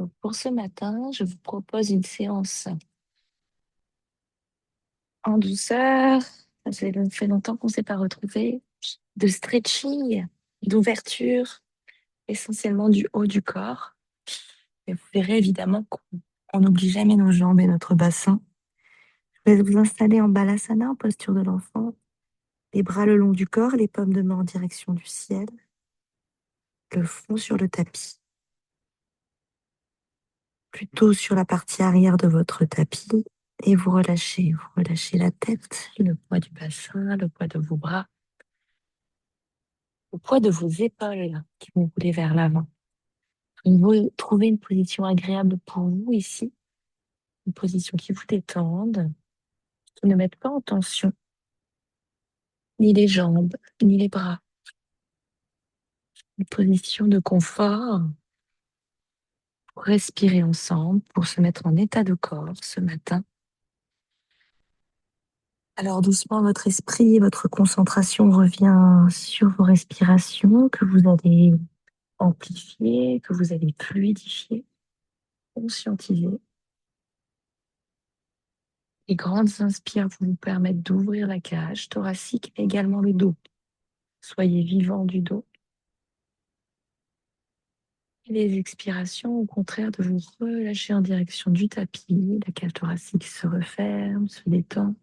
Donc, pour ce matin, je vous propose une séance en douceur. Ça fait longtemps qu'on ne s'est pas retrouvés. De stretching, d'ouverture, essentiellement du haut du corps. Et vous verrez évidemment qu'on n'oublie jamais nos jambes et notre bassin. Je vais vous installer en balasana, en posture de l'enfant. Les bras le long du corps, les paumes de main en direction du ciel. Le front sur le tapis. Plutôt sur la partie arrière de votre tapis. Et vous relâchez la tête, le poids du bassin, le poids de vos bras, le poids de vos épaules qui vont rouler vers l'avant. Vous trouvez une position agréable pour vous ici, une position qui vous détende, qui ne mette pas en tension ni les jambes, ni les bras. Une position de confort pour respirer ensemble, pour se mettre en état de corps ce matin. Alors doucement, votre esprit, votre concentration revient sur vos respirations que vous allez amplifier, que vous allez fluidifier, conscientiser. Les grandes inspires vous permettent d'ouvrir la cage thoracique, mais également le dos. Soyez vivant du dos. Et les expirations, au contraire, de vous relâcher en direction du tapis. La cage thoracique se referme, se détend,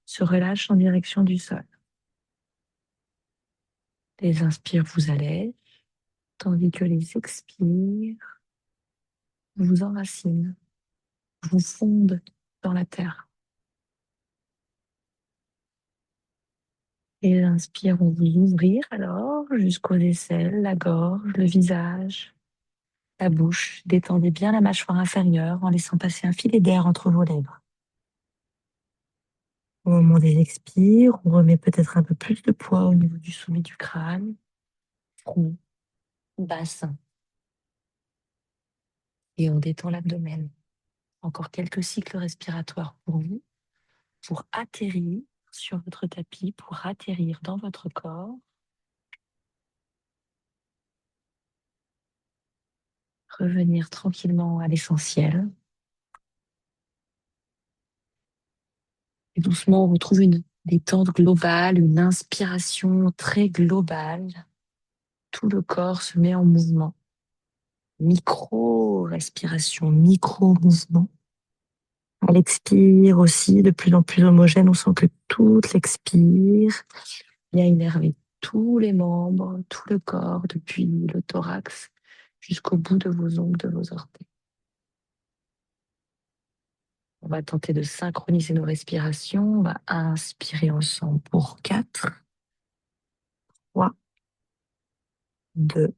se relâche en direction du sol. Les inspires vous allègent, tandis que les expires vous enracinent, vous fondent dans la terre. Les inspires vont vous ouvrir alors jusqu'aux aisselles, la gorge, le visage, la bouche. Détendez bien la mâchoire inférieure en laissant passer un filet d'air entre vos lèvres. Au moment des expires, on remet peut-être un peu plus de poids au niveau du sommet du crâne, front, bassin. Et on détend l'abdomen. Encore quelques cycles respiratoires pour vous, pour atterrir sur votre tapis, pour atterrir dans votre corps. Revenir tranquillement à l'essentiel. Et doucement, on retrouve une détente globale, une inspiration très globale. Tout le corps se met en mouvement. Micro-respiration, micro-mouvement. À l'expire aussi, de plus en plus homogène, on sent que tout l'expire vient innerver tous les membres, tout le corps, depuis le thorax jusqu'au bout de vos ongles, de vos orteils. On va tenter de synchroniser nos respirations. On va inspirer ensemble pour 4, 3, 2,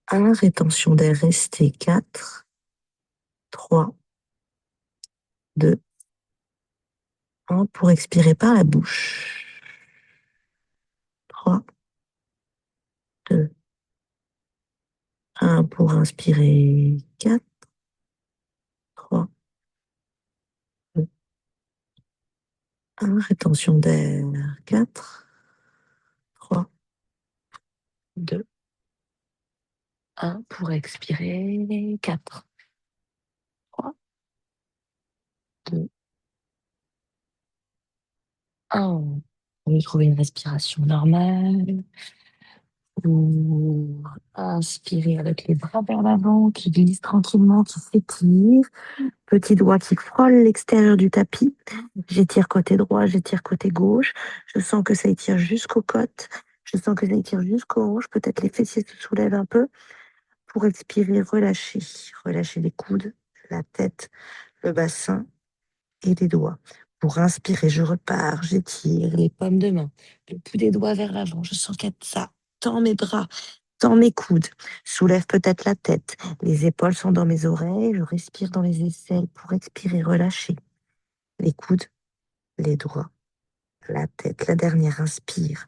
1. Rétention d'air, restez 4, 3, 2, 1. Pour expirer par la bouche. 3, 2, 1. Pour inspirer 4, 3, 2, 1. Rétention d'air 4, 3, 2, 1. Pour expirer 4, 3, 2, 1. Vous trouvez une respiration normale. Vous inspirez avec les bras vers l'avant, qui glissent tranquillement, qui s'étirent. Petit doigt qui frôle l'extérieur du tapis. J'étire côté droit, j'étire côté gauche. Je sens que ça étire jusqu'aux côtes. Je sens que ça étire jusqu'aux hanches. Peut-être les fessiers se soulèvent un peu. Pour expirer, relâchez. Relâchez les coudes, la tête, le bassin et les doigts. Pour inspirer, je repars, j'étire les paumes de main, le bout des doigts vers l'avant. Je sens que ça tend mes bras, tend mes coudes, soulève peut-être la tête. Les épaules sont dans mes oreilles, je respire dans les aisselles. Pour expirer, relâcher les coudes, les doigts, la tête. La dernière, inspire.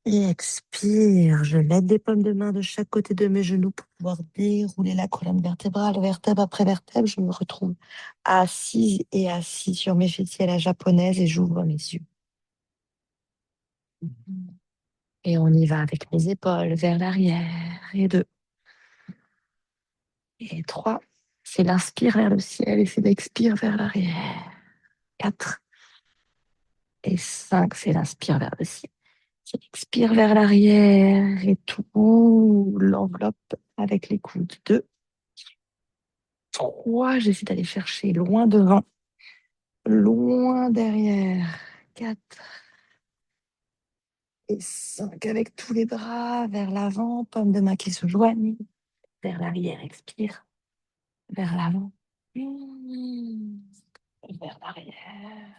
Et expire, je lève les paumes de main de chaque côté de mes genoux pour pouvoir dérouler la colonne vertébrale, vertèbre après vertèbre. Je me retrouve assise et assis sur mes fessiers à la japonaise et j'ouvre mes yeux. Et on y va avec mes épaules vers l'arrière. Et 2. Et 3. C'est l'inspire vers le ciel et c'est l'expire vers l'arrière. 4. Et 5. C'est l'inspire vers le ciel. C'est l'expire vers l'arrière et tout l'enveloppe avec les coudes. 2. 3. J'essaie d'aller chercher loin devant, loin derrière. 4. Et 5 avec tous les bras vers l'avant, paume de main qui se joignent. Vers l'arrière, expire. Vers l'avant. Vers l'arrière.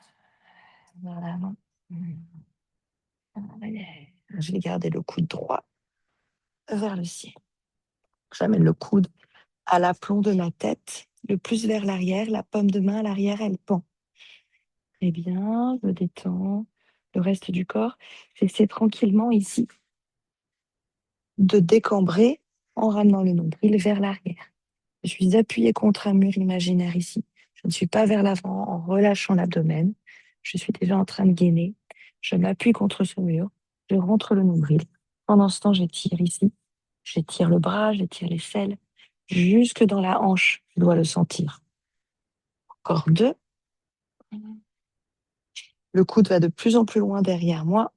Vers l'avant. Vers l'arrière. Je vais garder le coude droit vers le ciel. J'amène le coude à l'aplomb de ma tête, le plus vers l'arrière, la paume de main à l'arrière, elle pend. Très bien, je détends le reste du corps. J'essaie tranquillement ici de décambrer en ramenant le nombril vers l'arrière. Je suis appuyée contre un mur imaginaire ici. Je ne suis pas vers l'avant en relâchant l'abdomen. Je suis déjà en train de gainer. Je m'appuie contre ce mur. Je rentre le nombril. Pendant ce temps, j'étire ici. J'étire le bras, j'étire l'aisselle. Jusque dans la hanche, je dois le sentir. Encore 2. Le coude va de plus en plus loin derrière moi.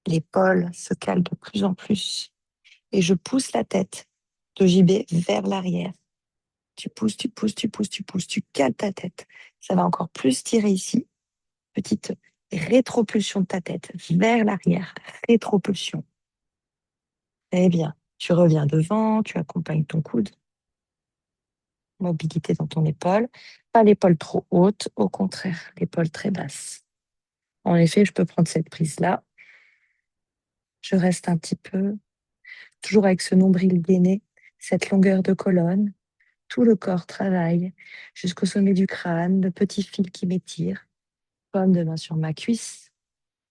L'épaule se cale de plus en plus. Et je pousse la tête de JB vers l'arrière. Tu pousses, tu pousses, tu pousses, tu pousses, tu cales ta tête. Ça va encore plus tirer ici. Petite rétropulsion de ta tête vers l'arrière. Rétropulsion. Eh bien, tu reviens devant, tu accompagnes ton coude. Mobilité dans ton épaule. Pas l'épaule trop haute, au contraire, l'épaule très basse. En effet, je peux prendre cette prise-là. Je reste un petit peu, toujours avec ce nombril gainé, cette longueur de colonne. Tout le corps travaille jusqu'au sommet du crâne, le petit fil qui m'étire. Paume de main sur ma cuisse.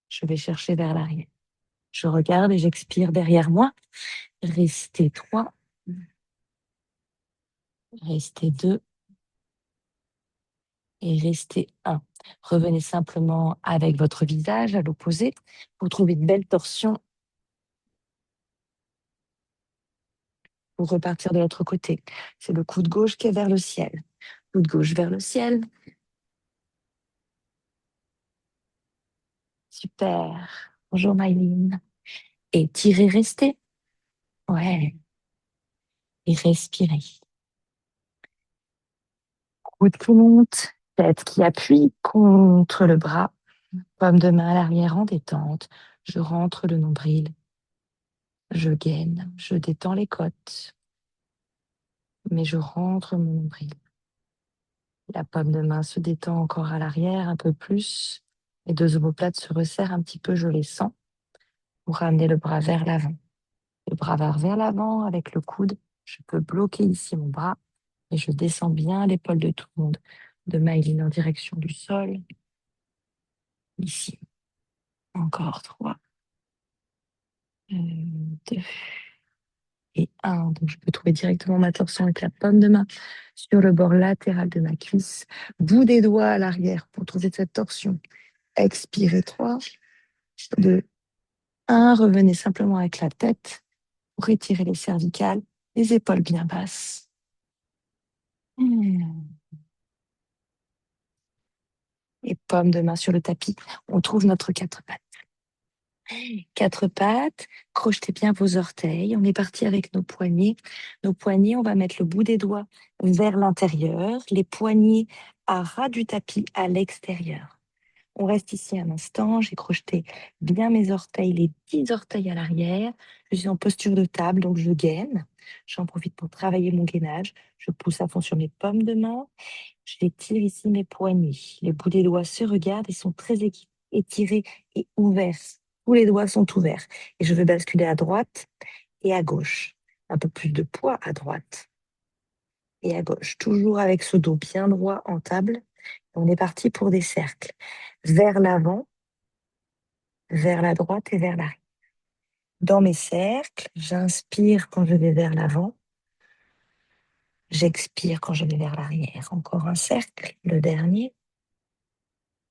Je vais chercher vers l'arrière. Je regarde et j'expire derrière moi. Restez 3. Restez 2. Et restez 1. Revenez simplement avec votre visage à l'opposé pour trouver une belle torsion. Pour repartir de l'autre côté. C'est le coude gauche qui est vers le ciel. Coude gauche vers le ciel. Super. Bonjour Maïline. Et tirez, restez. Ouais. Et respirez. Coude qui monte, tête qui appuie contre le bras, paume de main à l'arrière en détente. Je rentre le nombril. Je gaine, je détends les côtes, mais je rentre mon nombril. La paume de main se détend encore à l'arrière un peu plus. Les 2 omoplates se resserrent un petit peu, je les sens, pour ramener le bras vers l'avant. Le bras va vers l'avant avec le coude. Je peux bloquer ici mon bras et je descends bien l'épaule de tout le monde. De Maïline en direction du sol. Ici. Encore 3. 2 et 1. Donc, je peux trouver directement ma torsion avec la paume de main sur le bord latéral de ma cuisse. Bout des doigts à l'arrière pour trouver cette torsion. Expirez 3, 2, 1. Revenez simplement avec la tête pour étirer les cervicales, les épaules bien basses. Et paume de main sur le tapis. On trouve notre 4 pattes. 4 pattes, crochetez bien vos orteils. On est parti avec nos poignets. Nos poignets, on va mettre le bout des doigts vers l'intérieur, les poignets à ras du tapis à l'extérieur. On reste ici un instant. J'ai crocheté bien mes orteils, les 10 orteils à l'arrière. Je suis en posture de table, donc je gaine. J'en profite pour travailler mon gainage. Je pousse à fond sur mes paumes de main. J'étire ici mes poignets. Les bouts des doigts se regardent et sont très étirés et ouverts. Tous les doigts sont ouverts. Et je vais basculer à droite et à gauche. Un peu plus de poids à droite et à gauche. Toujours avec ce dos bien droit en table. On est parti pour des cercles. Vers l'avant, vers la droite et vers l'arrière. Dans mes cercles, j'inspire quand je vais vers l'avant. J'expire quand je vais vers l'arrière. Encore un cercle, le dernier.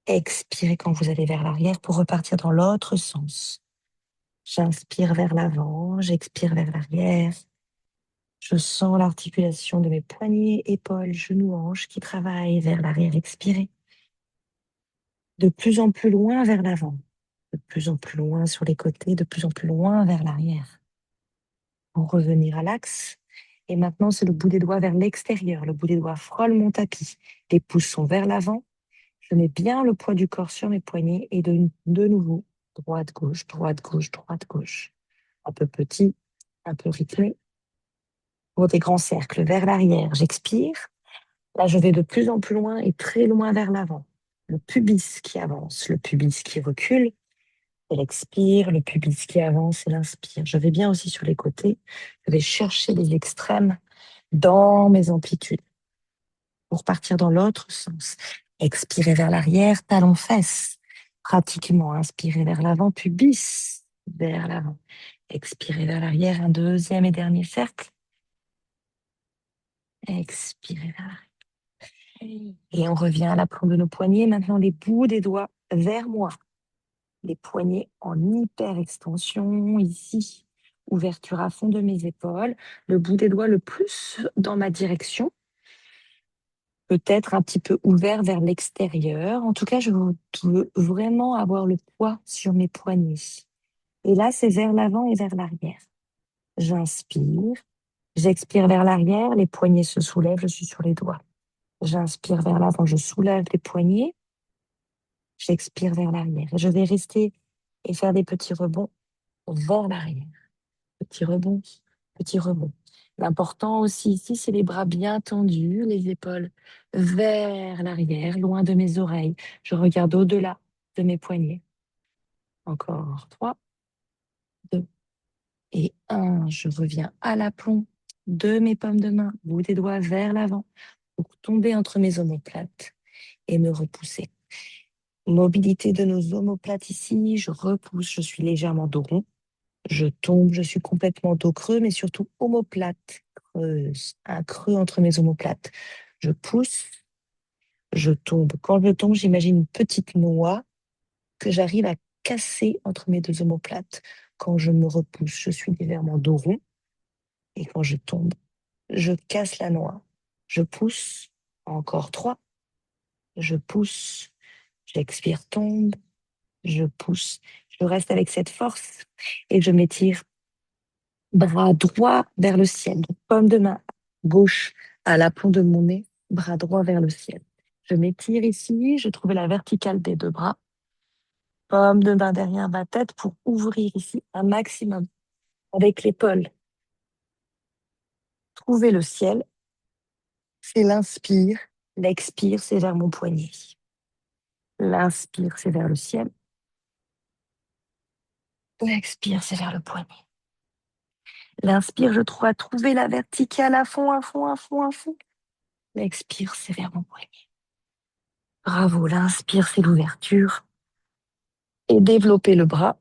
Expirez quand vous allez vers l'arrière pour repartir dans l'autre sens. J'inspire vers l'avant, j'expire vers l'arrière. Je sens l'articulation de mes poignets, épaules, genoux, hanches qui travaillent vers l'arrière expiré. De plus en plus loin vers l'avant, de plus en plus loin sur les côtés, de plus en plus loin vers l'arrière. Pour revenir à l'axe. Et maintenant, c'est le bout des doigts vers l'extérieur. Le bout des doigts frôle mon tapis. Les pouces sont vers l'avant. Je mets bien le poids du corps sur mes poignets et de nouveau, droite, gauche, droite, gauche, droite, gauche. Un peu petit, un peu rythmé. Pour des grands cercles vers l'arrière, j'expire. Là, je vais de plus en plus loin et très loin vers l'avant. Le pubis qui avance, le pubis qui recule. Elle expire, le pubis qui avance et l'inspire. Je vais bien aussi sur les côtés. Je vais chercher les extrêmes dans mes amplitudes pour partir dans l'autre sens. Expirer vers l'arrière, talon-fesse. Pratiquement, inspirer vers l'avant, pubis vers l'avant. Expirer vers l'arrière, un deuxième et dernier cercle. Expirer vers l'arrière. Et on revient à l'aplomb de nos poignets. Maintenant, les bouts des doigts vers moi. Les poignets en hyper extension ici. Ouverture à fond de mes épaules. Le bout des doigts le plus dans ma direction. Peut-être un petit peu ouvert vers l'extérieur. En tout cas, je veux vraiment avoir le poids sur mes poignets. Et là, c'est vers l'avant et vers l'arrière. J'inspire. J'expire vers l'arrière. Les poignets se soulèvent. Je suis sur les doigts. J'inspire vers l'avant. Je soulève les poignets. J'expire vers l'arrière. Je vais rester et faire des petits rebonds vers l'arrière. Petit rebond, petit rebond. L'important aussi ici, c'est les bras bien tendus, les épaules vers l'arrière, loin de mes oreilles. Je regarde au-delà de mes poignets. Encore 3, 2 et 1. Je reviens à l'aplomb de mes paumes de main, bout des doigts vers l'avant, pour tomber entre mes omoplates et me repousser. Mobilité de nos omoplates ici, je repousse, je suis légèrement dos rond. Je tombe, je suis complètement dos creux, mais surtout omoplate creuse, un creux entre mes omoplates. Je pousse, je tombe. Quand je tombe, j'imagine une petite noix que j'arrive à casser entre mes deux omoplates. Quand je me repousse, je suis légèrement dos rond. Et quand je tombe, je casse la noix. Je pousse, encore 3. Je pousse, j'expire, tombe, je pousse. Je reste avec cette force et je m'étire bras droit vers le ciel, donc paume de main gauche à l'aplomb de mon nez, bras droit vers le ciel. Je m'étire ici, je trouve la verticale des deux bras, paume de main derrière ma tête pour ouvrir ici un maximum avec l'épaule. Trouver le ciel, c'est l'inspire, l'expire, c'est vers mon poignet. L'inspire, c'est vers le ciel. L'expire, c'est vers le poignet. L'inspire, je dois trouver la verticale à fond, à fond, à fond, à fond. L'expire, c'est vers mon poignet. Bravo, l'inspire, c'est l'ouverture. Et développer le bras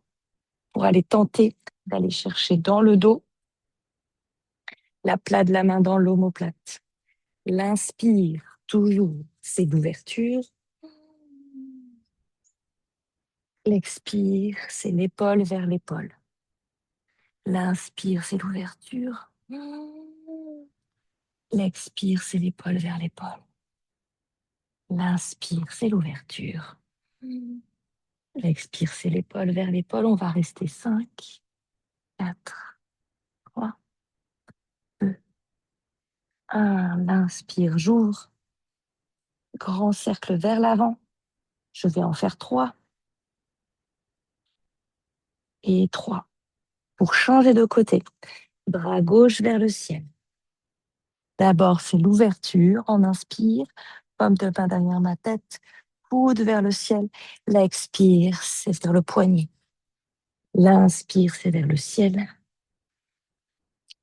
pour aller tenter d'aller chercher dans le dos la plate de la main dans l'omoplate. L'inspire, toujours, c'est l'ouverture. L'expire, c'est l'épaule vers l'épaule. L'inspire, c'est l'ouverture. L'expire, c'est l'épaule vers l'épaule. L'inspire, c'est l'ouverture. L'expire, c'est l'épaule vers l'épaule. On va rester 5, 4, 3, 2, 1. L'inspire, j'ouvre. Grand cercle vers l'avant. Je vais en faire 3. Et 3. Pour changer de côté. Bras gauche vers le ciel. D'abord, c'est l'ouverture. On inspire. Paume de main derrière ma tête. Coude vers le ciel. L'expire, c'est vers le poignet. L'inspire, c'est vers le ciel.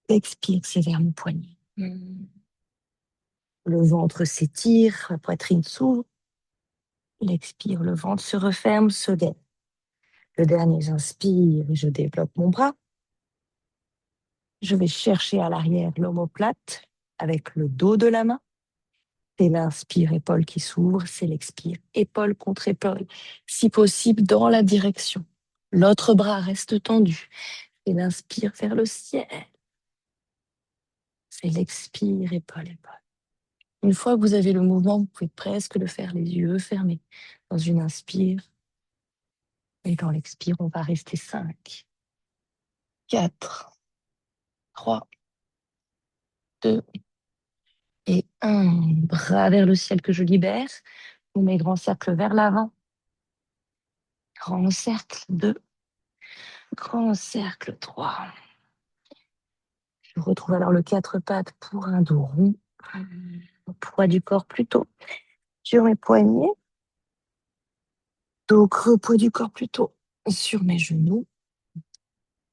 L'expire, c'est vers mon poignet. Le ventre s'étire, la poitrine s'ouvre. L'expire, le ventre se referme, se lève. Le dernier, j'inspire et je développe mon bras. Je vais chercher à l'arrière l'omoplate avec le dos de la main. C'est l'inspire, épaule qui s'ouvre. C'est l'expire, épaule contre épaule. Si possible, dans la direction L'autre bras reste tendu. Et l'inspire vers le ciel. C'est l'expire, épaule, épaule. Une fois que vous avez le mouvement, vous pouvez presque le faire les yeux fermés. Dans une inspire. Et dans l'expire, on va rester 5, 4, 3, 2 et 1. Bras vers le ciel que je libère. On met grand cercle vers l'avant. Grand cercle 2. Grand cercle 3. Je retrouve alors le 4 pattes pour un dos rond. Le poids du corps plutôt sur mes poignets. Dos creux, poids du corps plutôt sur mes genoux.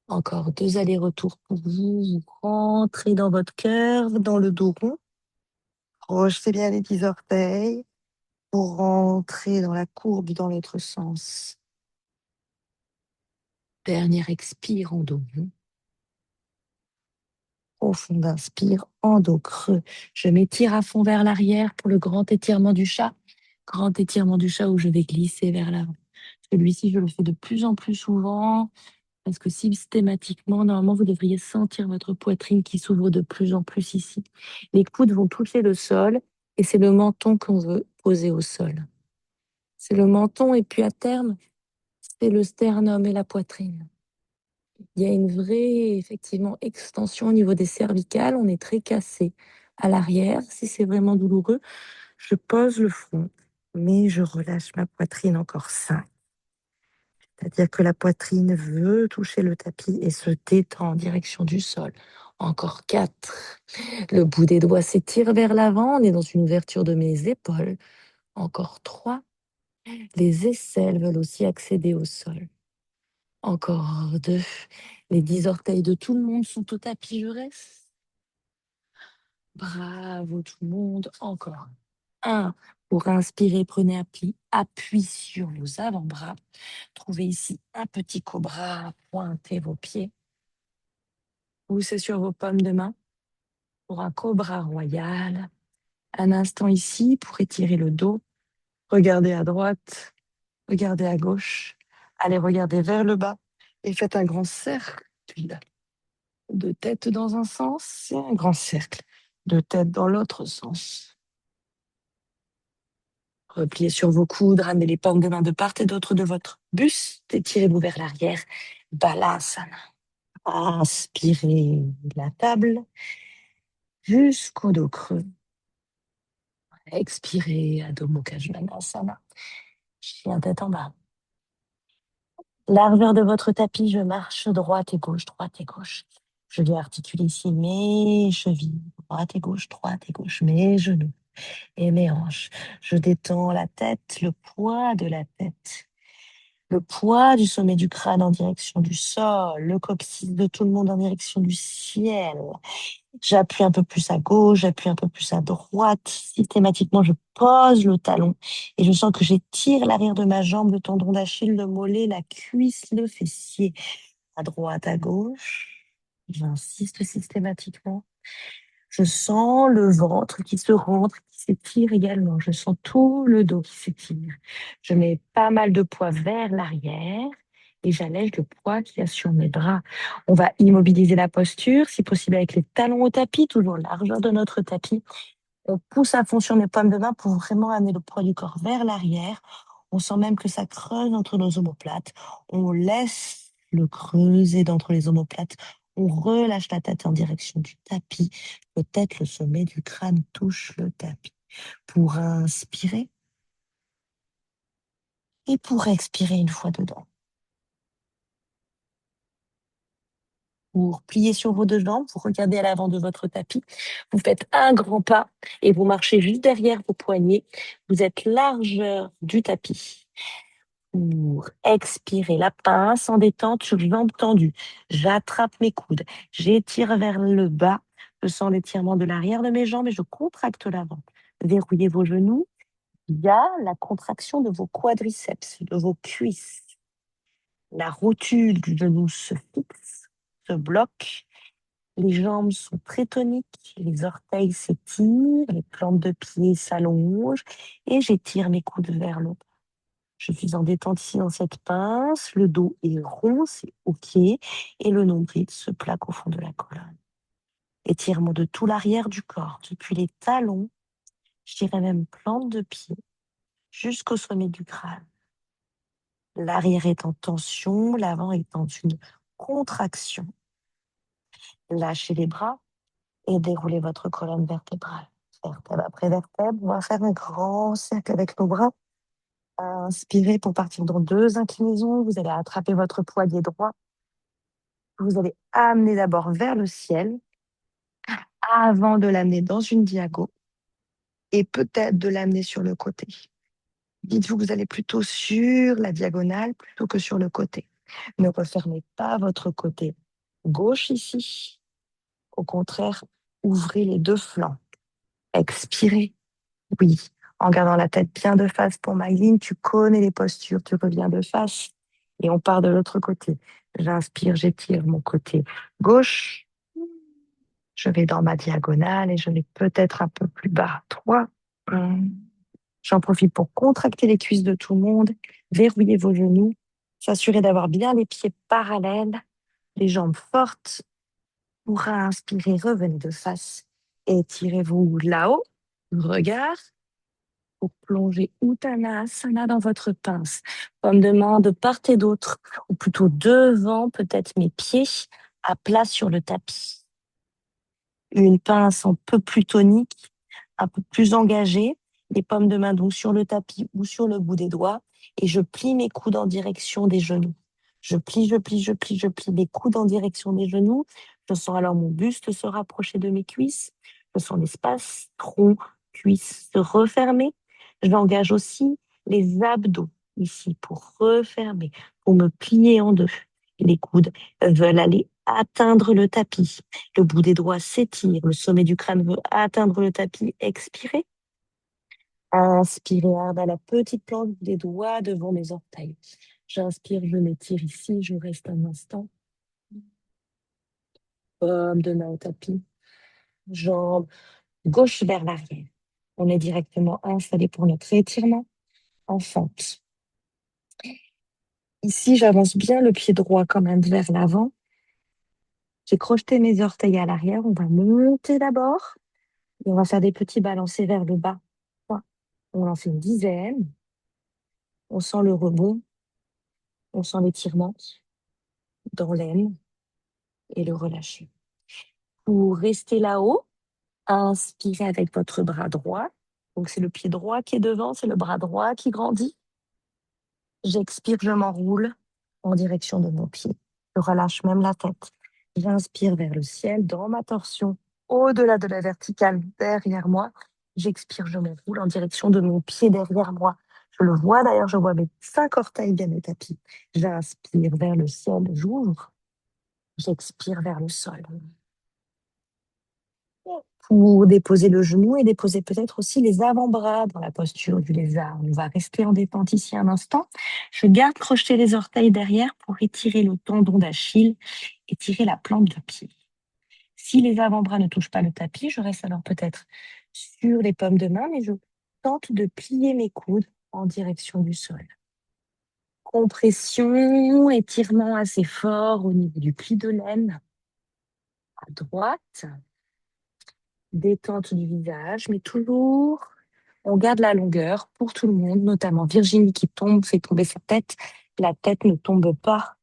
Encore 2 allers-retours pour vous. Vous rentrez dans votre cœur, dans le dos rond. Crochetez bien les 10 orteils pour rentrer dans la courbe dans l'autre sens. Dernière expire en dos rond. Profond inspire en dos creux. Je m'étire à fond vers l'arrière pour le grand étirement du chat. Grand étirement du chat où je vais glisser vers l'avant. Celui-ci, je le fais de plus en plus souvent parce que systématiquement, normalement, vous devriez sentir votre poitrine qui s'ouvre de plus en plus ici. Les coudes vont toucher le sol et c'est le menton qu'on veut poser au sol. C'est le menton et puis à terme, c'est le sternum et la poitrine. Il y a une vraie, effectivement, extension au niveau des cervicales. On est très cassé à l'arrière. Si c'est vraiment douloureux, je pose le front, mais je relâche ma poitrine encore 5. C'est-à-dire que la poitrine veut toucher le tapis et se détend en direction du sol. Encore 4. Le bout des doigts s'étire vers l'avant. On est dans une ouverture de mes épaules. Encore 3. Les aisselles veulent aussi accéder au sol. Encore 2. Les 10 orteils de tout le monde sont au tapis. Je reste. Bravo tout le monde. Encore 1. Pour inspirer, prenez appui sur vos avant-bras. Trouvez ici un petit cobra, pointez vos pieds. Poussez sur vos paumes de main pour un cobra royal. Un instant ici pour étirer le dos. Regardez à droite, regardez à gauche. Allez regarder vers le bas et faites un grand cercle de tête dans un sens et un grand cercle de tête dans l'autre sens. Repliez sur vos coudes, ramenez les paumes de main de part et d'autre de votre buste, étirez-vous vers l'arrière. Balasana. Inspirez la table jusqu'au dos creux. Expirez, Adho Mukha Svanasana. Chien tête en bas. Largeur de votre tapis, je marche droite et gauche, droite et gauche. Je viens articuler ici mes chevilles, droite et gauche, mes genoux et mes hanches. Je détends la tête, le poids de la tête. Le poids du sommet du crâne en direction du sol, le coccyx de tout le monde en direction du ciel. J'appuie un peu plus à gauche, j'appuie un peu plus à droite. Systématiquement, je pose le talon et je sens que j'étire l'arrière de ma jambe, le tendon d'Achille, le mollet, la cuisse, le fessier. À droite, à gauche. J'insiste systématiquement. Je sens le ventre qui se rentre, qui s'étire également. Je sens tout le dos qui s'étire. Je mets pas mal de poids vers l'arrière et j'allège le poids qu'il y a sur mes bras. On va immobiliser la posture, si possible avec les talons au tapis, toujours largeur de notre tapis. On pousse à fond sur mes pommes de main pour vraiment amener le poids du corps vers l'arrière. On sent même que ça creuse entre nos omoplates. On laisse le creuser d'entre les omoplates. On relâche la tête en direction du tapis. Peut-être le sommet du crâne touche le tapis. Pour inspirer et pour expirer une fois dedans. Pour plier sur vos deux jambes, vous regardez à l'avant de votre tapis. Vous faites un grand pas et vous marchez juste derrière vos poignets. Vous êtes largeur du tapis. Pour expirer, la pince en détente sur jambes tendues. J'attrape mes coudes, j'étire vers le bas. Je sens l'étirement de l'arrière de mes jambes et je contracte l'avant. Verrouillez vos genoux. Il y a la contraction de vos quadriceps, de vos cuisses. La rotule du genou se fixe, se bloque. Les jambes sont très toniques, les orteils s'étirent, les plantes de pied s'allongent et j'étire mes coudes vers le bas. Je suis en détente ici dans cette pince. Le dos est rond, c'est OK. Et le nombril se plaque au fond de la colonne. Étirement de tout l'arrière du corps, depuis les talons, je dirais même plante de pied, jusqu'au sommet du crâne. L'arrière est en tension, l'avant est en une contraction. Lâchez les bras et déroulez votre colonne vertébrale. Vertèbre après vertèbre, on va faire un grand cercle avec nos bras. Inspirez pour partir dans 2 inclinaisons. Vous allez attraper votre poignet droit. Vous allez amener d'abord vers le ciel avant de l'amener dans une diago et peut-être de l'amener sur le côté. Dites-vous que vous allez plutôt sur la diagonale plutôt que sur le côté. Ne refermez pas votre côté gauche ici. Au contraire, ouvrez les 2 flancs. Expirez. Oui, en gardant la tête bien de face pour Maïline, tu connais les postures, tu reviens de face et on part de l'autre côté. J'inspire, j'étire mon côté gauche. Je vais dans ma diagonale et je vais peut-être un peu plus bas. 3. J'en profite pour contracter les cuisses de tout le monde, verrouiller vos genoux, s'assurer d'avoir bien les pieds parallèles, les jambes fortes. Pour inspirer, revenez de face et tirez-vous là-haut. Regard pour plonger Uttanasana dans votre pince. Paume de main de part et d'autre, ou plutôt devant peut-être mes pieds à plat sur le tapis. Une pince un peu plus tonique, un peu plus engagée, les paumes de main donc sur le tapis ou sur le bout des doigts, et je plie mes coudes en direction des genoux. Je plie, je plie, je plie, je plie mes coudes en direction des genoux. Je sens alors mon buste se rapprocher de mes cuisses. Je sens l'espace tronc, cuisses se refermer. J'engage aussi les abdos ici pour refermer, pour me plier en 2. Les coudes veulent aller atteindre le tapis. Le bout des doigts s'étire, le sommet du crâne veut atteindre le tapis. Expirez. Inspirez, à la petite plante des doigts devant mes orteils. J'inspire, je m'étire ici, je reste un instant. Paume de main au tapis. Jambe gauche vers l'arrière. On est directement installé pour notre étirement en fente. Ici, j'avance bien le pied droit quand même vers l'avant. J'ai crocheté mes orteils à l'arrière. On va monter d'abord et on va faire des petits balancés vers le bas. On en fait une dizaine. On sent le rebond. On sent l'étirement dans l'aine et le relâcher. Pour rester là-haut, inspirez avec votre bras droit. Donc, c'est le pied droit qui est devant, c'est le bras droit qui grandit. J'expire, je m'enroule en direction de mon pied. Je relâche même la tête. J'inspire vers le ciel dans ma torsion, au-delà de la verticale derrière moi. J'expire, je m'enroule en direction de mon pied derrière moi. Je le vois d'ailleurs, je vois mes 5 orteils bien établis. J'inspire vers le ciel, j'ouvre. J'expire vers le sol. Pour déposer le genou et déposer peut-être aussi les avant-bras dans la posture du lézard. On va rester en détente ici un instant. Je garde crocheter les orteils derrière pour étirer le tendon d'Achille, étirer la plante de pied. Si les avant-bras ne touchent pas le tapis, je reste alors peut-être sur les paumes de main, mais je tente de plier mes coudes en direction du sol. Compression, étirement assez fort au niveau du pli de l'aine. À droite. Détente du visage, mais toujours, on garde la longueur pour tout le monde, notamment Virginie qui tombe, fait tomber sa tête. La tête ne tombe pas.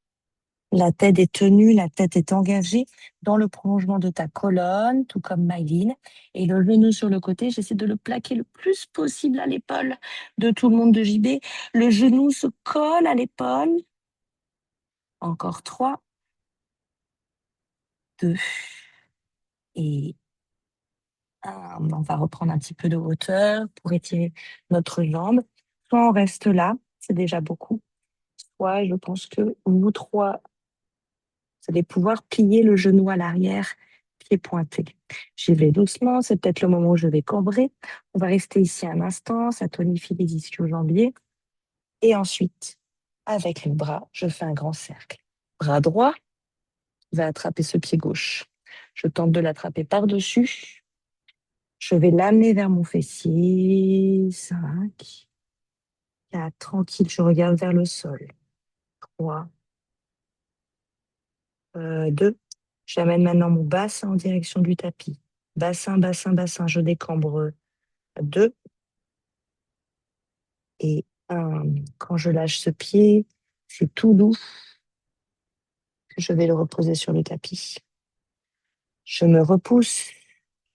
La tête est tenue, la tête est engagée dans le prolongement de ta colonne, tout comme Maïline. Et le genou sur le côté, j'essaie de le plaquer le plus possible à l'épaule de tout le monde de JB. Le genou se colle à l'épaule. Encore 3, 2 et on va reprendre un petit peu de hauteur pour étirer notre jambe. Soit on reste là, c'est déjà beaucoup. Soit je pense que vous 3, vous allez pouvoir plier le genou à l'arrière, pied pointé. J'y vais doucement, c'est peut-être le moment où je vais cambrer. On va rester ici un instant, ça tonifie les ischio-jambiers. Et ensuite, avec le bras, je fais un grand cercle. Bras droit va attraper ce pied gauche. Je tente de l'attraper par-dessus. Je vais l'amener vers mon fessier. 5, 4, tranquille, je regarde vers le sol. 3, 2. J'amène maintenant mon bassin en direction du tapis. Bassin, bassin, bassin, je décambre 2 et 1. Quand je lâche ce pied, c'est tout doux. Je vais le reposer sur le tapis. Je me repousse.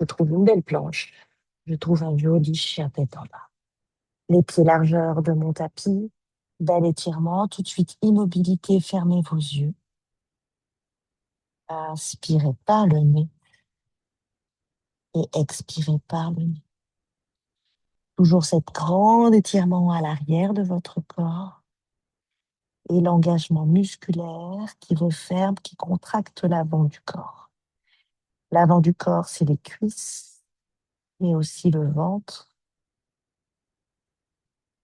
Je trouve une belle planche. Je trouve un joli chien tête en bas. Les pieds largeur de mon tapis. Bel étirement. Tout de suite, immobilité. Fermez vos yeux. Inspirez par le nez et expirez par le nez. Toujours cet grand étirement à l'arrière de votre corps et l'engagement musculaire qui referme, qui contracte l'avant du corps. L'avant du corps, c'est les cuisses, mais aussi le ventre,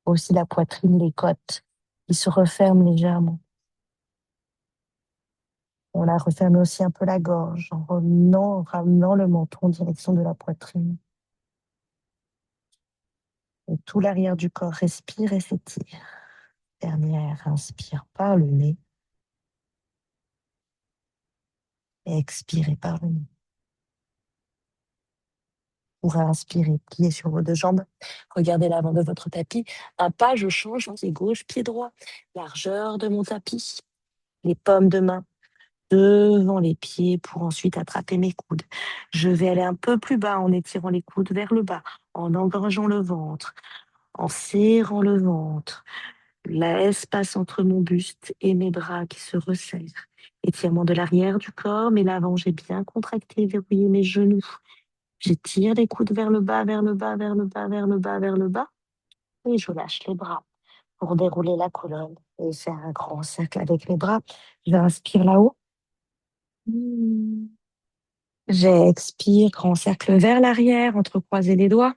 aussi la poitrine, les côtes qui se referment légèrement. On a refermé aussi un peu la gorge en ramenant le menton en direction de la poitrine. Et tout l'arrière du corps respire et s'étire. Dernière, inspire par le nez. Et expirez par le nez. Pour inspirer, pliez sur vos deux jambes. Regardez l'avant de votre tapis. Un pas, je change, pied gauche, pied droit. Largeur de mon tapis. Les paumes de main devant les pieds pour ensuite attraper mes coudes. Je vais aller un peu plus bas en étirant les coudes vers le bas, en engrangeant le ventre, en serrant le ventre. L'espace entre mon buste et mes bras qui se resserrent. Étirement de l'arrière du corps, mais l'avant, j'ai bien contracté, verrouillé mes genoux. J'étire les coudes vers le bas, vers le bas, vers le bas, vers le bas, vers le bas. Et je lâche les bras pour dérouler la colonne et faire un grand cercle avec les bras. J'inspire là-haut. J'expire, grand cercle vers l'arrière, entrecroisez les doigts.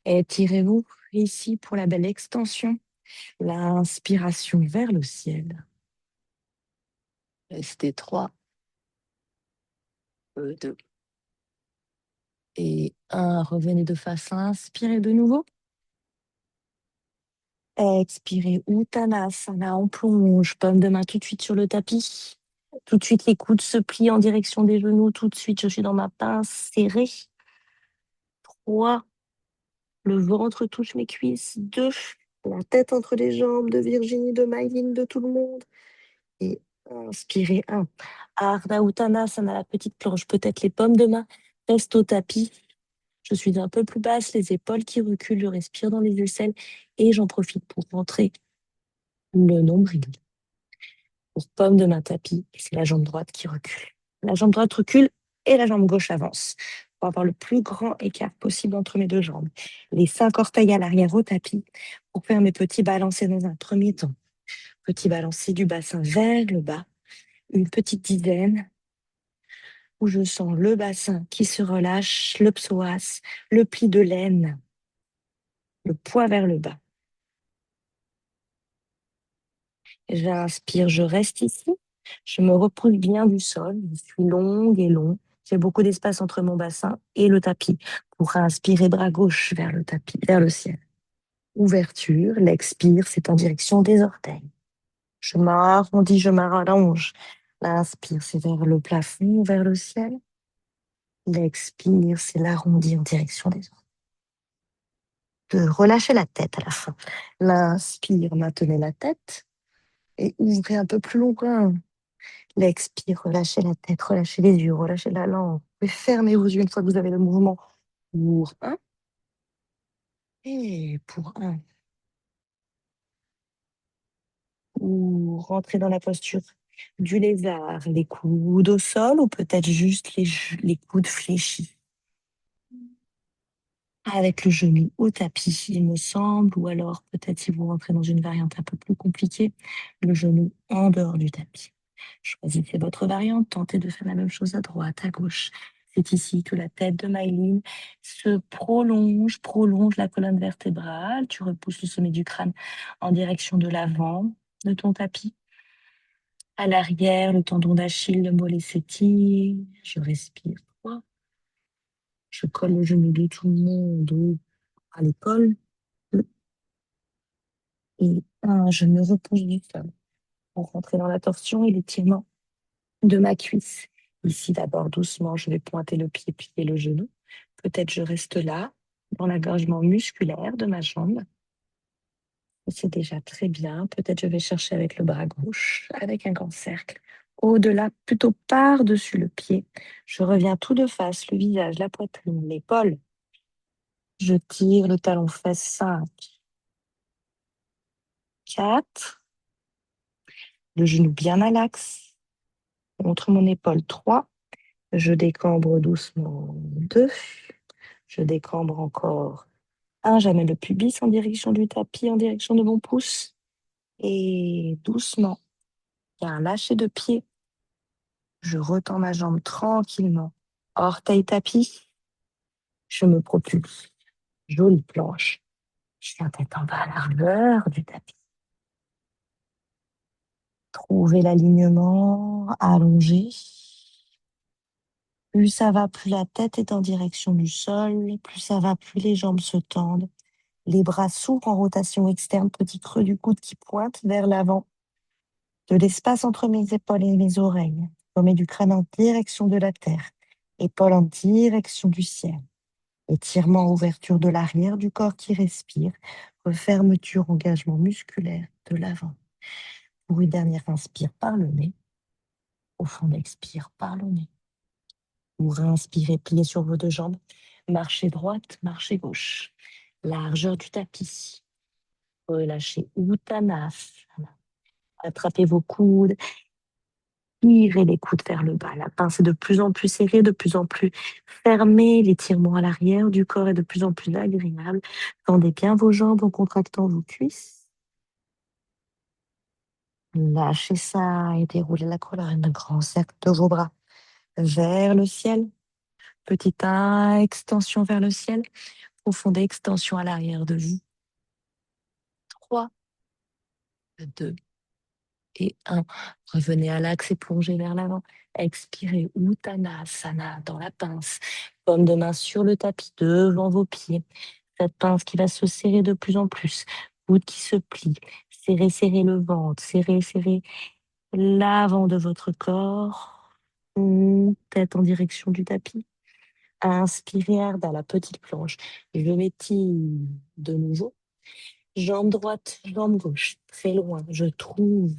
Étirez-vous ici pour la belle extension. L'inspiration vers le ciel. Restez 3, 2 et 1. Revenez de face, inspirez de nouveau. Expirez, Uttanasana, on plonge, paume de main tout de suite sur le tapis. Tout de suite, les coudes se plient en direction des genoux. Tout de suite, je suis dans ma pince serrée. 3, le ventre touche mes cuisses. 2, la tête entre les jambes de Virginie, de Maïline, de tout le monde. Et inspirez, 1. Ardha Uttanasana, la petite planche, peut-être les paumes de main restent au tapis. Je suis un peu plus basse, les épaules qui reculent, je respire dans les aisselles et j'en profite pour rentrer le nombril. Pour paume de main tapis, et c'est la jambe droite qui recule. La jambe droite recule et la jambe gauche avance pour avoir le plus grand écart possible entre mes deux jambes. Les 5 orteils à l'arrière au tapis pour faire mes petits balancés dans un premier temps. Petit balancé du bassin vers le bas, une petite dizaine où je sens le bassin qui se relâche, le psoas, le pli de l'aine, le poids vers le bas. J'inspire, je reste ici. Je me repousse bien du sol. Je suis longue et long. J'ai beaucoup d'espace entre mon bassin et le tapis. Pour inspirer, bras gauche vers le tapis, vers le ciel. Ouverture, l'expire, c'est en direction des orteils. Je m'arrondis, je m'allonge. L'inspire, c'est vers le plafond, vers le ciel. L'expire, c'est l'arrondi en direction des orteils. De relâcher la tête à la fin. L'inspire, maintenez la tête et ouvrez un peu plus loin. L'expire, relâchez la tête, relâchez les yeux, relâchez la langue. Et fermez vos yeux une fois que vous avez le mouvement. Pour 1 et pour 1. Ou rentrez dans la posture du lézard, les coudes au sol ou peut-être juste les coudes fléchis. Avec le genou au tapis, il me semble, ou alors peut-être si vous rentrez dans une variante un peu plus compliquée, le genou en dehors du tapis. Choisissez votre variante, tentez de faire la même chose à droite, à gauche. C'est ici que la tête de Maïline se prolonge la colonne vertébrale. Tu repousses le sommet du crâne en direction de l'avant de ton tapis. À l'arrière, le tendon d'Achille, le mollet s'étire. Je respire. Je colle le genou de tout le monde à l'épaule. Et un, je me repose du sol pour rentrer dans la torsion et l'étirement de ma cuisse. Ici, d'abord, doucement, je vais pointer le pied, plier le genou. Peut-être je reste là, dans l'engagement musculaire de ma jambe. C'est déjà très bien. Peut-être je vais chercher avec le bras gauche, avec un grand cercle. Au-delà, plutôt par-dessus le pied. Je reviens tout de face, le visage, la poitrine, l'épaule. Je tire le talon fesse 5, 4, le genou bien à l'axe. Contre mon épaule 3. Je décambre doucement 2. Je décambre encore 1. J'amène le pubis en direction du tapis, en direction de mon pouce. Et doucement, il y a un lâcher de pied. Je retends ma jambe tranquillement. Orteil tapis. Je me propulse. Jolie planche. Je viens tête en bas à la largeur du tapis. Trouvez l'alignement allongé. Plus ça va, plus la tête est en direction du sol. Plus ça va, plus les jambes se tendent. Les bras s'ouvrent en rotation externe, petit creux du coude qui pointe vers l'avant. De l'espace entre mes épaules et mes oreilles. Sommet du crâne en direction de la terre. Épaules en direction du ciel. Étirement, ouverture de l'arrière du corps qui respire. Refermeture, engagement musculaire de l'avant. Pour une dernière inspire par le nez. Au fond, expire par le nez. Pour inspirer, pliez sur vos deux jambes. Marchez droite, marchez gauche. Largeur du tapis. Relâchez Uttanasana. Attrapez vos coudes. Tirez les coudes vers le bas. La pince est de plus en plus serrée, de plus en plus fermée. L'étirement à l'arrière du corps est de plus en plus agréable. Tendez bien vos jambes en contractant vos cuisses. Lâchez ça et déroulez la colonne. Un grand cercle de vos bras vers le ciel. Petite extension vers le ciel. Profonde extension à l'arrière de vous. 3, 2 et 1. Revenez à l'axe et plongez vers l'avant. Expirez Uttanasana dans la pince. Paume de main sur le tapis devant vos pieds. Cette pince qui va se serrer de plus en plus. Coude qui se plie. Serrez, serrez le ventre. Serrez, serrez l'avant de votre corps. Tête en direction du tapis. Inspirez, Ardha, la petite planche. Je m'étire de nouveau. Jambe droite, jambe gauche, très loin. Je trouve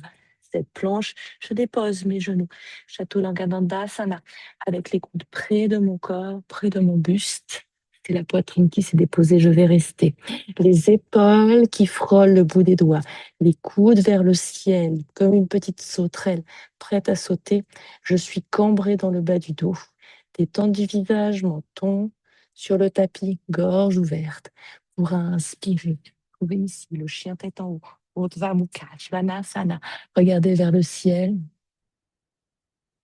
cette planche. Je dépose mes genoux. Chaturanga Dandasana avec les coudes près de mon corps, près de mon buste. C'est la poitrine qui s'est déposée. Je vais rester. Les épaules qui frôlent le bout des doigts. Les coudes vers le ciel, comme une petite sauterelle prête à sauter. Je suis cambrée dans le bas du dos. Détente du visage, menton sur le tapis, gorge ouverte. Pour inspirer. Trouvez ici le chien tête en haut. Urdhva Mukha Svanasana. Regardez vers le ciel.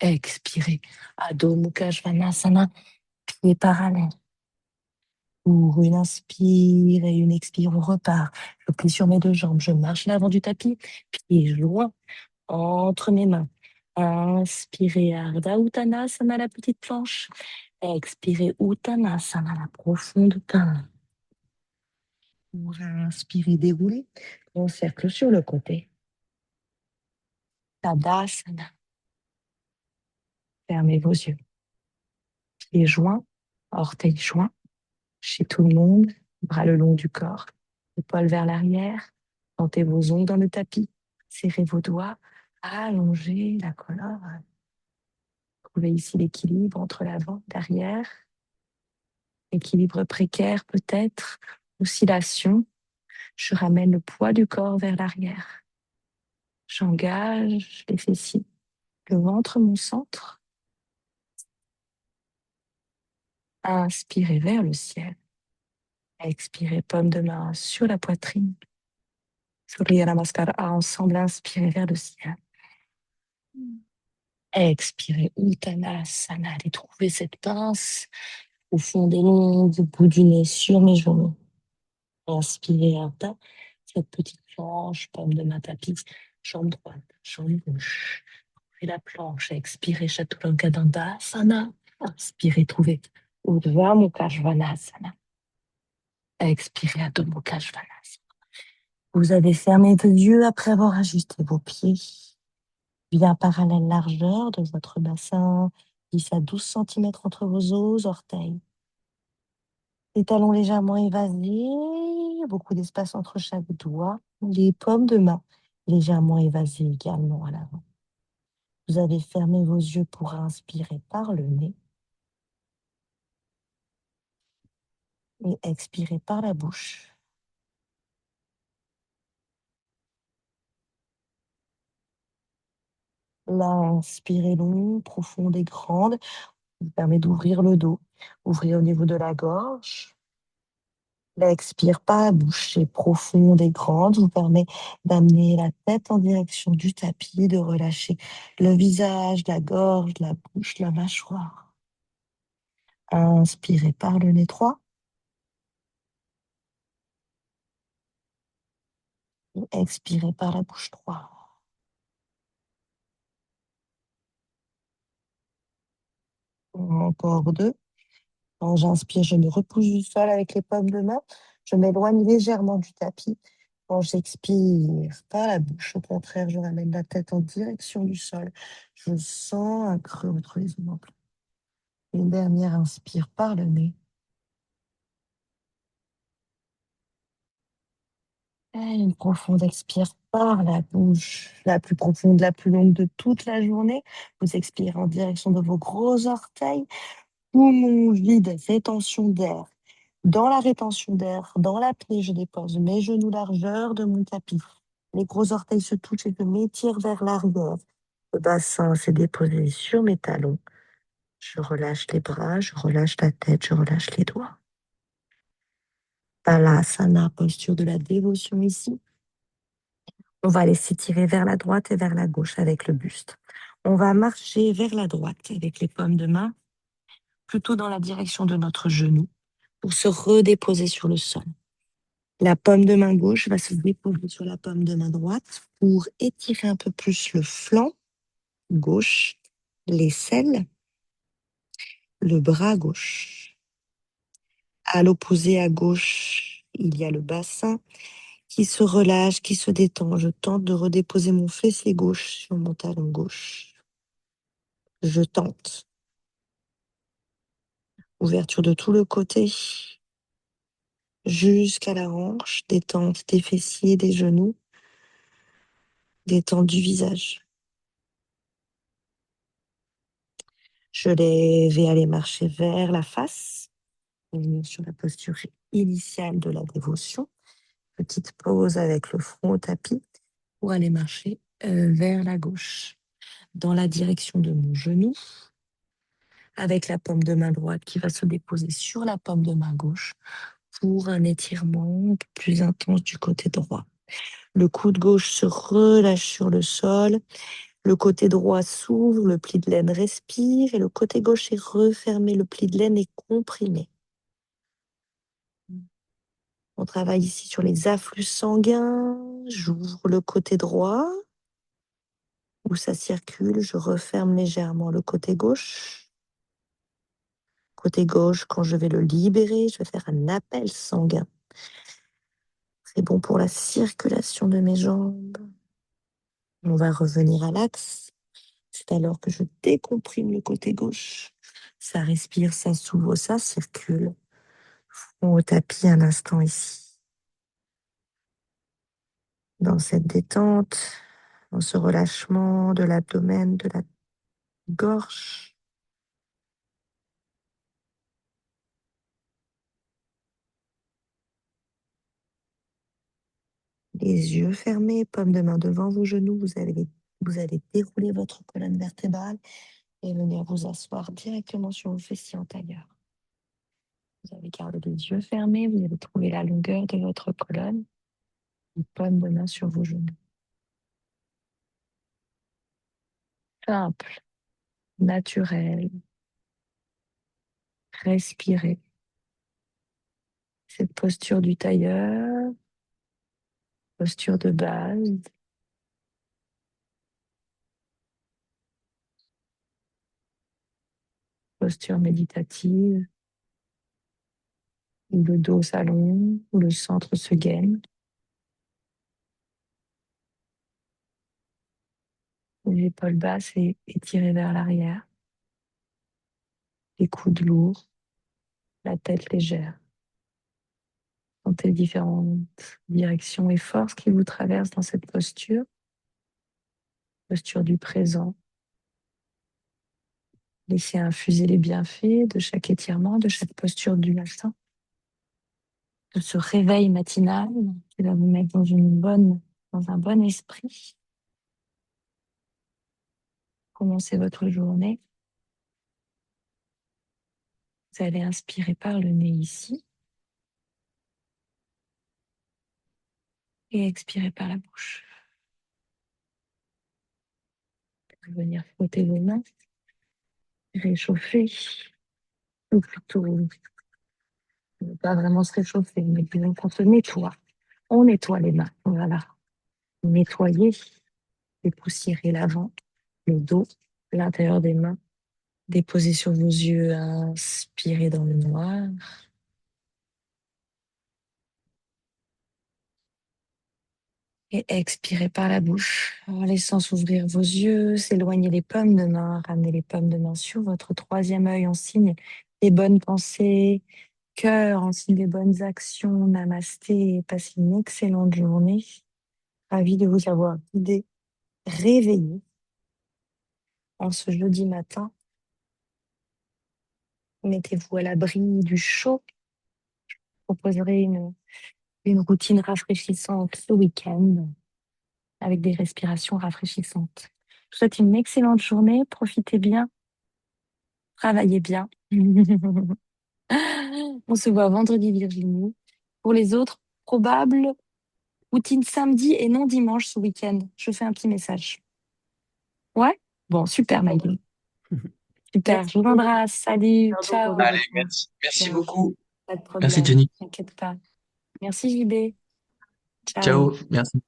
Expirez. Adho Mukha Svanasana. Pieds parallèles. Pour une inspire et une expire, on repart. Je plie sur mes deux jambes. Je marche l'avant du tapis. Pieds joints entre mes mains. Inspirez Ardha Uttanasana, la petite planche. Expirez Uttanasana, la profonde pince. Pour inspirer, dérouler. On cercle sur le côté. Tadasana. Fermez vos yeux. Pieds joints, orteils joints, chez tout le monde, bras le long du corps, épaules vers l'arrière. Sentez vos ongles dans le tapis. Serrez vos doigts. Allongez la colonne. Trouvez ici l'équilibre entre l'avant et l'arrière. Équilibre précaire peut-être. Oscillation. Je ramène le poids du corps vers l'arrière. J'engage les fessiers. Le ventre, mon centre. Inspirez vers le ciel. Expirez, paume de main sur la poitrine. Surya Namaskar ensemble, inspirez vers le ciel. Expirez, Uttanasana. Allez trouver cette pince au fond des longs, au bout du nez, sur mes genoux. Inspirez, Ardha, cette petite planche, paume de main tapis, jambe droite, jambe gauche. Et la planche, expirez, Chaturanga Dandasana. Inspirez, trouvez Urdhva Mukha Svanasana. Expirez, Adho Mukha Svanasana. Vous avez fermé vos yeux après avoir ajusté vos pieds. Bien parallèle largeur de votre bassin, 10 à 12 centimètres entre vos os, orteils. Les talons légèrement évasés, beaucoup d'espace entre chaque doigt. Les paumes de main légèrement évasées également à l'avant. Vous avez fermé vos yeux pour inspirer par le nez et expirer par la bouche. L'inspire long, profonde et grande vous permet d'ouvrir le dos, ouvrir au niveau de la gorge. L'expire par la bouche est profonde et grande, vous permet d'amener la tête en direction du tapis, de relâcher le visage, la gorge, la bouche, la mâchoire. Inspirez par le nez 3 et expirez par la bouche 3. Encore 2. Quand j'inspire, je me repousse du sol avec les paumes de main. Je m'éloigne légèrement du tapis. Quand j'expire par la bouche, au contraire, je ramène la tête en direction du sol. Je sens un creux entre les omoplates. Une dernière inspire par le nez. Et une profonde expire par la bouche, la plus profonde, la plus longue de toute la journée. Vous expirez en direction de vos gros orteils. Poumon vide, rétention d'air. Dans la rétention d'air, dans l'apnée, je dépose mes genoux largeur de mon tapis. Les gros orteils se touchent et je m'étire vers l'arrière. Le bassin s'est déposé sur mes talons. Je relâche les bras, je relâche la tête, je relâche les doigts. Balasana, posture de la dévotion ici. On va aller s'étirer vers la droite et vers la gauche avec le buste. On va marcher vers la droite avec les paumes de main, plutôt dans la direction de notre genou, pour se redéposer sur le sol. La paume de main gauche va se déposer sur la paume de main droite pour étirer un peu plus le flanc gauche, l'aisselle, le bras gauche. À l'opposé à gauche, il y a le bassin qui se relâche, qui se détend. Je tente de redéposer mon fessier gauche sur mon talon gauche. Je tente. Ouverture de tout le côté jusqu'à la hanche, détente des fessiers, des genoux, détente du visage. Je vais aller marcher vers la face, revenir sur la posture initiale de la dévotion. Petite pause avec le front au tapis pour aller marcher vers la gauche, dans la direction de mon genou, avec la paume de main droite qui va se déposer sur la paume de main gauche pour un étirement un peu plus intense du côté droit. Le coude gauche se relâche sur le sol. Le côté droit s'ouvre, le pli de laine respire et le côté gauche est refermé, le pli de laine est comprimé. On travaille ici sur les afflux sanguins. J'ouvre le côté droit où ça circule. Je referme légèrement le côté gauche. Côté gauche, quand je vais le libérer, je vais faire un appel sanguin. C'est bon pour la circulation de mes jambes. On va revenir à l'axe. C'est alors que je décomprime le côté gauche. Ça respire, ça s'ouvre, ça circule. Front au tapis un instant ici. Dans cette détente, dans ce relâchement de l'abdomen, de la gorge. Les yeux fermés, paume de main devant vos genoux. Vous allez dérouler votre colonne vertébrale et venir vous asseoir directement sur vos fessiers antérieurs. Vous allez garder les yeux fermés. Vous allez trouver la longueur de votre colonne. Une paume de main sur vos genoux. Simple, naturel. Respirez. Cette posture du tailleur, posture de base. Posture méditative, où le dos s'allonge, où le centre se gaine. Les épaules basses et étirées vers l'arrière. Les coudes lourds, la tête légère. Sentez les différentes directions et forces qui vous traversent dans cette posture. Posture du présent. Laissez infuser les bienfaits de chaque étirement, de chaque posture du matin, de ce réveil matinal qui va vous mettre dans un bon esprit. Commencez votre journée. Vous allez inspirer par le nez ici et expirer par la bouche. Vous allez venir frotter vos mains, réchauffer, ou plutôt ne pas vraiment se réchauffer, mais disons qu'on se nettoie. On nettoie les mains, voilà. Nettoyer, dépoussiérer l'avant, le dos, l'intérieur des mains. Déposez sur vos yeux, inspirez dans le noir. Et expirez par la bouche, en laissant s'ouvrir vos yeux, s'éloigner les paumes de main, ramener les paumes de main sur votre troisième œil en signe des bonnes pensées, cœur en signe des bonnes actions, namasté, passez une excellente journée. Ravi de vous avoir guidé, réveillé en ce jeudi matin. Mettez-vous à l'abri du chaud. Je proposerai une routine rafraîchissante ce week-end avec des respirations rafraîchissantes. Je vous souhaite une excellente journée. Profitez bien. Travaillez bien. On se voit vendredi, Virginie. Pour les autres, probable routine samedi et non dimanche ce week-end. Je fais un petit message. Ouais? Bon, super, Maggie. Super. Je Merci vous embrasse. Salut. pardon pour Ciao. le Allez, retard. merci. Merci Ciao. beaucoup. Pas de Merci, problème. Jenny. T'inquiète pas. Merci, JB. Ciao. Ciao. Merci.